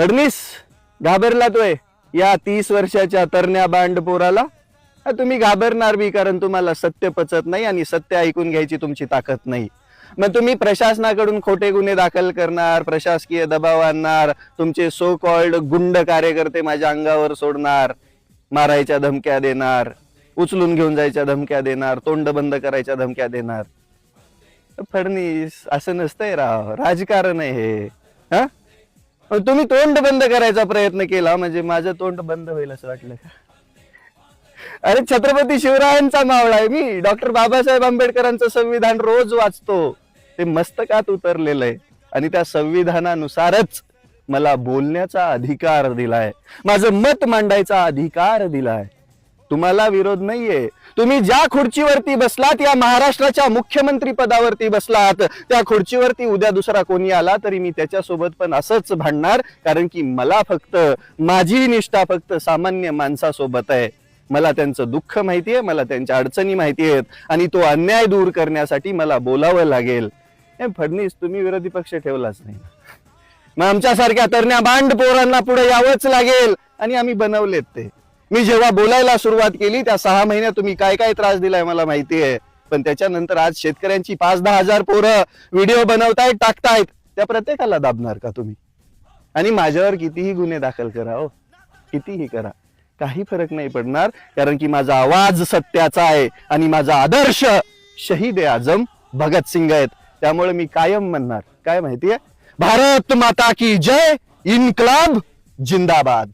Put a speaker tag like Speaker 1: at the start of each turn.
Speaker 1: फडणीस घाबरलातोय या 30 वर्षाच्या तरण्या बांड पोराला. तुम्ही घाबरणार बी, कारण तुम्हाला सत्य पचत नाही आणि सत्य ऐकून घ्यायची तुमची ताकद नाही. मग तुम्ही प्रशासनाकडून खोटे गुन्हे दाखल करणार, प्रशासकीय दबाव आणणार, तुमचे सो कॉल्ड गुंड कार्यकर्ते माझ्या अंगावर सोडणार, मारायच्या धमक्या देणार, उचलून घेऊन जायच्या धमक्या देणार, तोंड बंद करायच्या धमक्या देणार. फडणीस असं नसतंय राव, राजकारण आहे हे. हा, तुम्ही तोंड बंद करायचा प्रयत्न केला म्हणजे माझं तोंड बंद होईल असं वाटलं का? अरे छत्रपती शिवरायांचा मावळा आहे मी. डॉक्टर बाबासाहेब आंबेडकरांचं संविधान रोज वाचतो. ते मस्तकात उतरलेलं आहे आणि त्या संविधानानुसारच मला बोलण्याचा अधिकार दिलाय, माझं मत मांडायचा अधिकार दिलाय. तुम्हाला विरोध नाहीये. तुम्ही ज्या खुर्चीवरती बसलात, या महाराष्ट्राच्या मुख्यमंत्री पदावरती बसलात, त्या खुर्चीवरती उद्या दुसरा कोणी आला तरी मी त्याच्यासोबत पण असंच भांडणार, कारण की मला फक्त माझी निष्ठा फक्त सामान्य माणसासोबत आहे. मला त्यांचं दुःख माहितीये, मला त्यांच्या अडचणी माहिती आहेत आणि तो अन्याय दूर करण्यासाठी मला बोलावं लागेल. फडणीस तुम्ही विरोधी पक्ष ठेवलाच नाही, मग आमच्यासारख्या तरण्या बांड पोरांना पुढे यावंच लागेल आणि आम्ही बनवलेत ते. मी जेव्हा बोलायला सुरुवात केली त्या 6 महिन्यात तुम्ही काय काय त्रास दिलाय मला माहिती आहे, पण त्याच्यानंतर आज शेतकऱ्यांची 5-10 हजार पोरं व्हिडिओ बनवतायत, टाकतायत, त्या प्रत्येकाला दाबणार का तुम्ही? आणि माझ्यावर कितीही गुन्हे दाखल करा, हो कितीही करा, काही फरक नाही पडणार, कारण की माझा आवाज सत्याचा आहे आणि माझा आदर्श शहीद ए आजम भगतसिंग आहेत. त्यामुळे मी कायम म्हणणार काय माहितीये, भारत माता की जय, इन्कलाब जिंदाबाद.